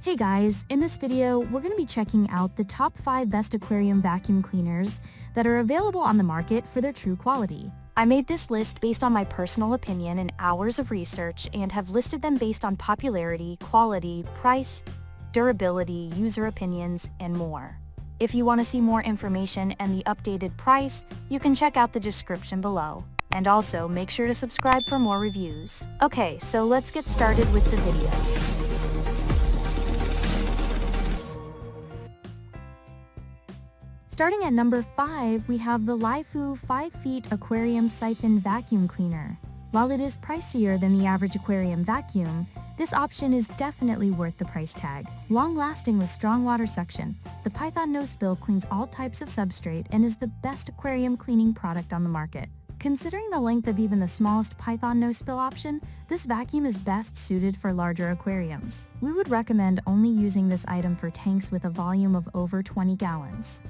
Hey guys, in this video, we're going to be checking out the top 5 best aquarium vacuum cleaners that are available on the market for their true quality. I made this list based on my personal opinion and hours of research and have listed them based on popularity, quality, price, durability, user opinions, and more. If you want to see more information and the updated price, you can check out the description below. And also, make sure to subscribe for more reviews. Okay, so let's get started with the video. Starting at number 5, we have the Laifoo 5 Feet Aquarium Siphon Vacuum Cleaner. While it is pricier than the average aquarium vacuum, this option is definitely worth the price tag. Long-lasting with strong water suction, the Python No Spill cleans all types of substrate and is the best aquarium cleaning product on the market. Considering the length of even the smallest Python No Spill option, this vacuum is best suited for larger aquariums. We would recommend only using this item for tanks with a volume of over 20 gallons.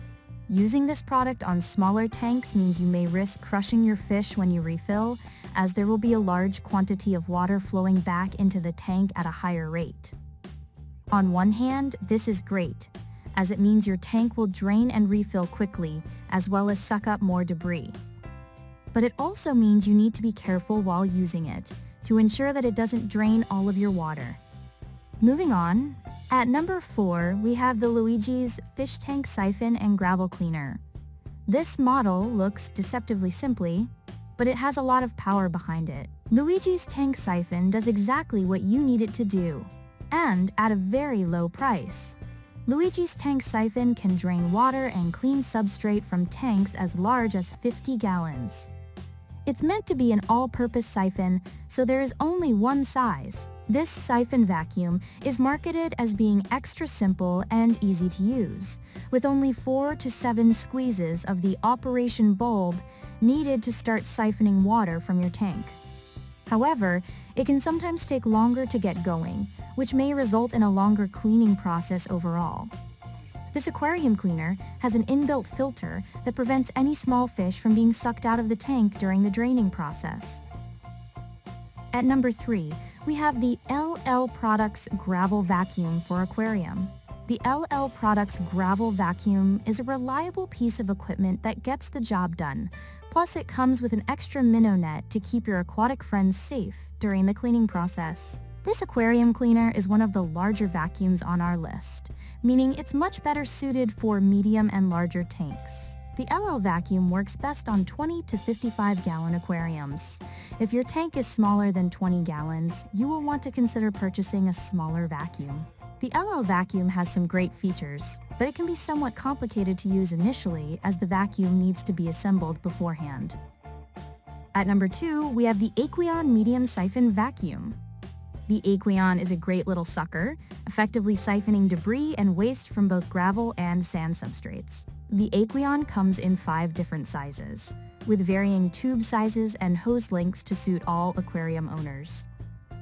Using this product on smaller tanks means you may risk crushing your fish when you refill, as there will be a large quantity of water flowing back into the tank at a higher rate. On one hand, this is great, as it means your tank will drain and refill quickly, as well as suck up more debris. But it also means you need to be careful while using it, to ensure that it doesn't drain all of your water. Moving on, at number 4, we have the Luigi's Fish Tank Siphon and Gravel Cleaner. This model looks deceptively simply, but it has a lot of power behind it. Luigi's Tank Siphon does exactly what you need it to do, and at a very low price. Luigi's Tank Siphon can drain water and clean substrate from tanks as large as 50 gallons. It's meant to be an all-purpose siphon, so there is only one size. This siphon vacuum is marketed as being extra simple and easy to use, with only 4 to 7 squeezes of the operation bulb needed to start siphoning water from your tank. However, it can sometimes take longer to get going, which may result in a longer cleaning process overall. This aquarium cleaner has an inbuilt filter that prevents any small fish from being sucked out of the tank during the draining process. At number 3, we have the LL Products Gravel Vacuum for Aquarium. The LL Products Gravel Vacuum is a reliable piece of equipment that gets the job done, plus it comes with an extra minnow net to keep your aquatic friends safe during the cleaning process. This aquarium cleaner is one of the larger vacuums on our list, meaning it's much better suited for medium and larger tanks. The LL vacuum works best on 20 to 55 gallon aquariums. If your tank is smaller than 20 gallons, you will want to consider purchasing a smaller vacuum. The LL vacuum has some great features, but it can be somewhat complicated to use initially as the vacuum needs to be assembled beforehand. At number 2, we have the Aqueon Medium Siphon Vacuum. The Aqueon is a great little sucker, effectively siphoning debris and waste from both gravel and sand substrates. The Aqueon comes in 5 different sizes, with varying tube sizes and hose lengths to suit all aquarium owners.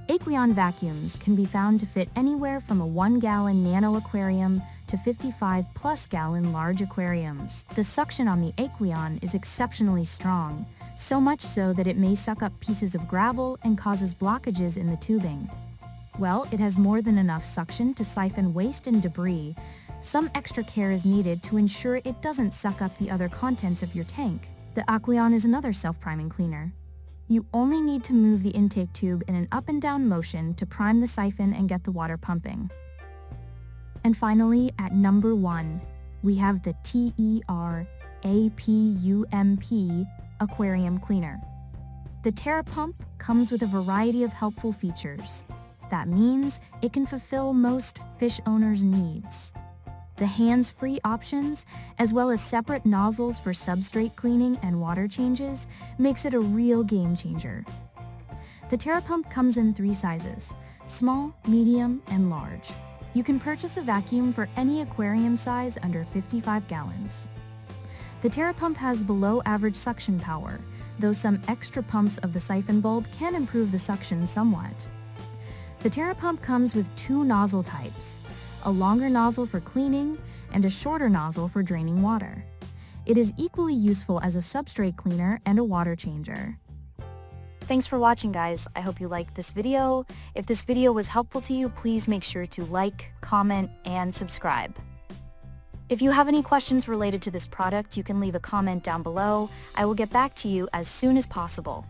Aqueon vacuums can be found to fit anywhere from a 1-gallon nano aquarium to 55-plus gallon large aquariums. The suction on the Aqueon is exceptionally strong, so much so that it may suck up pieces of gravel and causes blockages in the tubing. Well, it has more than enough suction to siphon waste and debris. Some extra care is needed to ensure it doesn't suck up the other contents of your tank. The Aqueon is another self-priming cleaner. You only need to move the intake tube in an up and down motion to prime the siphon and get the water pumping. And finally, at number 1, we have the TERAPUMP Aquarium Cleaner. The TERAPUMP comes with a variety of helpful features. That means it can fulfill most fish owners' needs. The hands-free options, as well as separate nozzles for substrate cleaning and water changes, makes it a real game changer. The TERAPUMP comes in 3 sizes: small, medium, and large. You can purchase a vacuum for any aquarium size under 55 gallons. The TERAPUMP has below-average suction power, though some extra pumps of the siphon bulb can improve the suction somewhat. The TERAPUMP comes with 2 nozzle types: a longer nozzle for cleaning and a shorter nozzle for draining water. It is equally useful as a substrate cleaner and a water changer. thanks for watching, guys. I hope you liked this video. If this video was helpful to you, please make sure to like, comment, and subscribe. If you have any questions related to this product, you can leave a comment down below. I will get back to you as soon as possible.